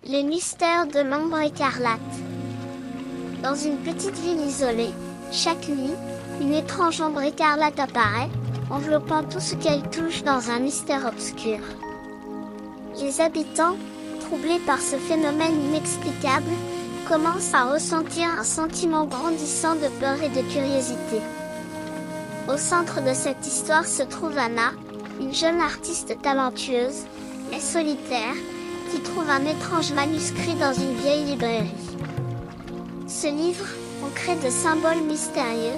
Les mystères de l'ombre écarlate. Dans une petite ville isolée, chaque nuit, une étrange ombre écarlate apparaît, enveloppant tout ce qu'elle touche dans un mystère obscur. Les habitants, troublés par ce phénomène inexplicable, commencent à ressentir un sentiment grandissant de peur et de curiosité. Au centre de cette histoire se trouve Anna, une jeune artiste talentueuse, mais solitaire, qui trouve un étrange manuscrit dans une vieille librairie. Ce livre, ancré de symboles mystérieux,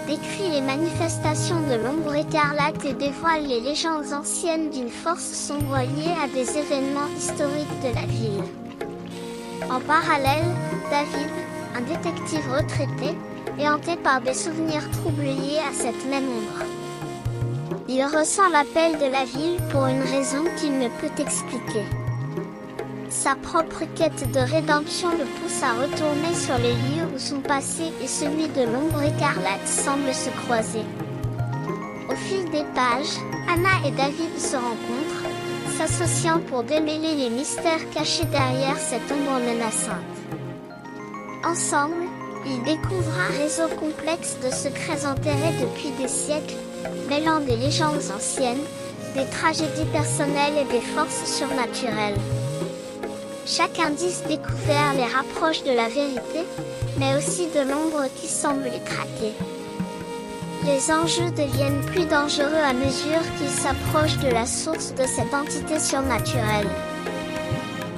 décrit les manifestations de l'ombre écarlate et dévoile les légendes anciennes d'une force sombre liée à des événements historiques de la ville. En parallèle, David, un détective retraité, est hanté par des souvenirs troubles liés à cette même ombre. Il ressent l'appel de la ville pour une raison qu'il ne peut expliquer. Sa propre quête de rédemption le pousse à retourner sur les lieux où son passé et celui de l'ombre écarlate semblent se croiser. Au fil des pages, Anna et David se rencontrent, s'associant pour démêler les mystères cachés derrière cette ombre menaçante. Ensemble, ils découvrent un réseau complexe de secrets enterrés depuis des siècles, mêlant des légendes anciennes, des tragédies personnelles et des forces surnaturelles. Chaque indice découvert les rapproche de la vérité, mais aussi de l'ombre qui semble les traquer. Les enjeux deviennent plus dangereux à mesure qu'ils s'approchent de la source de cette entité surnaturelle.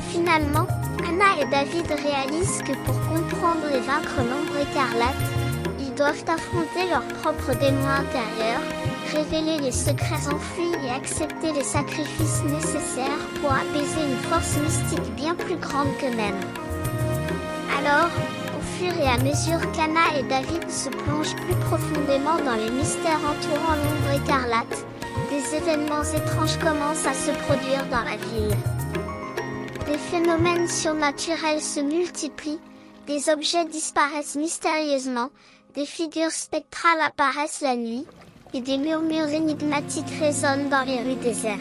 Finalement, Anna et David réalisent que pour comprendre et vaincre l'ombre écarlate, ils doivent affronter leurs propres démons intérieurs, révéler les secrets enfouis et accepter les sacrifices nécessaires pour apaiser une force mystique bien plus grande qu'eux-mêmes. Alors, au fur et à mesure qu'Anna et David se plongent plus profondément dans les mystères entourant l'ombre écarlate, des événements étranges commencent à se produire dans la ville. Des phénomènes surnaturels se multiplient, des objets disparaissent mystérieusement, des figures spectrales apparaissent la nuit, et des murmures énigmatiques résonnent dans les rues désertes.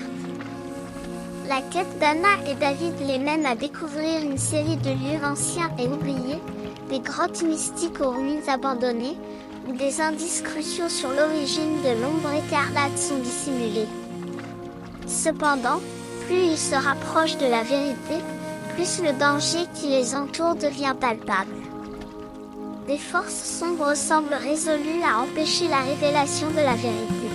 La quête d'Anna et David les mène à découvrir une série de lieux anciens et oubliés, des grottes mystiques aux ruines abandonnées, où des indices cruciaux sur l'origine de l'ombre écarlate sont dissimulés. Cependant, plus ils se rapprochent de la vérité, plus le danger qui les entoure devient palpable. Des forces sombres semblent résolues à empêcher la révélation de la vérité.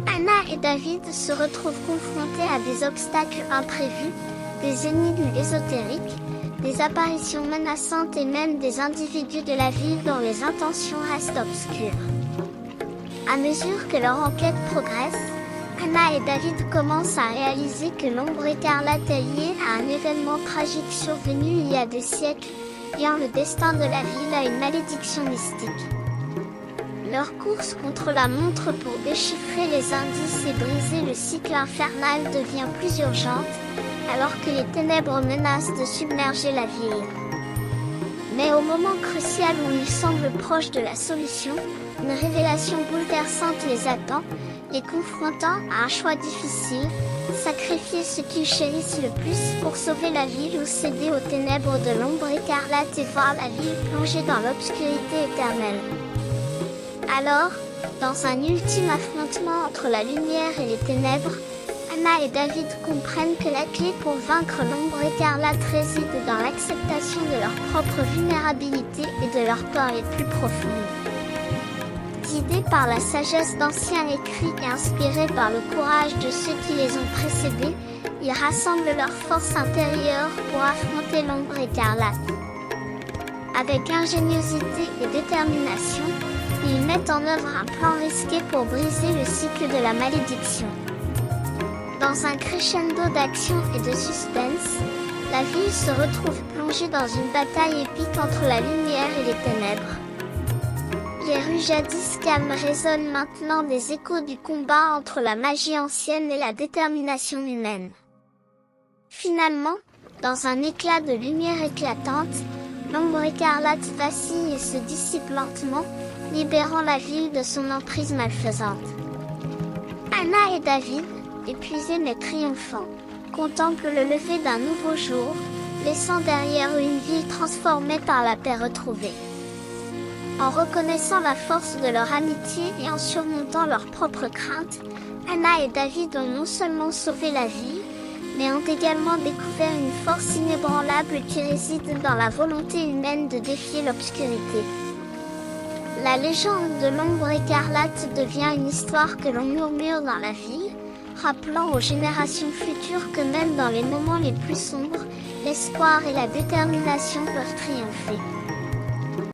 Anna et David se retrouvent confrontés à des obstacles imprévus, des énigmes ésotériques, des apparitions menaçantes et même des individus de la ville dont les intentions restent obscures. À mesure que leur enquête progresse, Anna et David commencent à réaliser que l'ombre écarlate est liée à un événement tragique survenu il y a des siècles, liant le destin de la ville à une malédiction mystique. Leur course contre la montre pour déchiffrer les indices et briser le cycle infernal devient plus urgente, alors que les ténèbres menacent de submerger la ville. Mais au moment crucial où ils semblent proches de la solution, une révélation bouleversante les attend, les confrontant à un choix difficile, sacrifier ce qu'ils chérissent le plus pour sauver la ville ou céder aux ténèbres de l'ombre écarlate et voir la ville plongée dans l'obscurité éternelle. Alors, dans un ultime affrontement entre la lumière et les ténèbres, Anna et David comprennent que la clé pour vaincre l'ombre écarlate réside dans l'acceptation de leur propre vulnérabilité et de leurs peurs les plus profondes. Guidés par la sagesse d'anciens écrits et inspirés par le courage de ceux qui les ont précédés, ils rassemblent leurs forces intérieures pour affronter l'ombre écarlate. Avec ingéniosité et détermination, ils mettent en œuvre un plan risqué pour briser le cycle de la malédiction. Dans un crescendo d'action et de suspense, la ville se retrouve plongée dans une bataille épique entre la lumière et les ténèbres. Les rues jadis calmes résonnent maintenant des échos du combat entre la magie ancienne et la détermination humaine. Finalement, dans un éclat de lumière éclatante, l'ombre écarlate vacille et se dissipe lentement, libérant la ville de son emprise malfaisante. Anna et David, épuisés mais triomphants, contemplent le lever d'un nouveau jour, laissant derrière eux une ville transformée par la paix retrouvée. En reconnaissant la force de leur amitié et en surmontant leurs propres craintes, Anna et David ont non seulement sauvé la vie, mais ont également découvert une force inébranlable qui réside dans la volonté humaine de défier l'obscurité. La légende de l'ombre écarlate devient une histoire que l'on murmure dans la ville, rappelant aux générations futures que même dans les moments les plus sombres, l'espoir et la détermination peuvent triompher.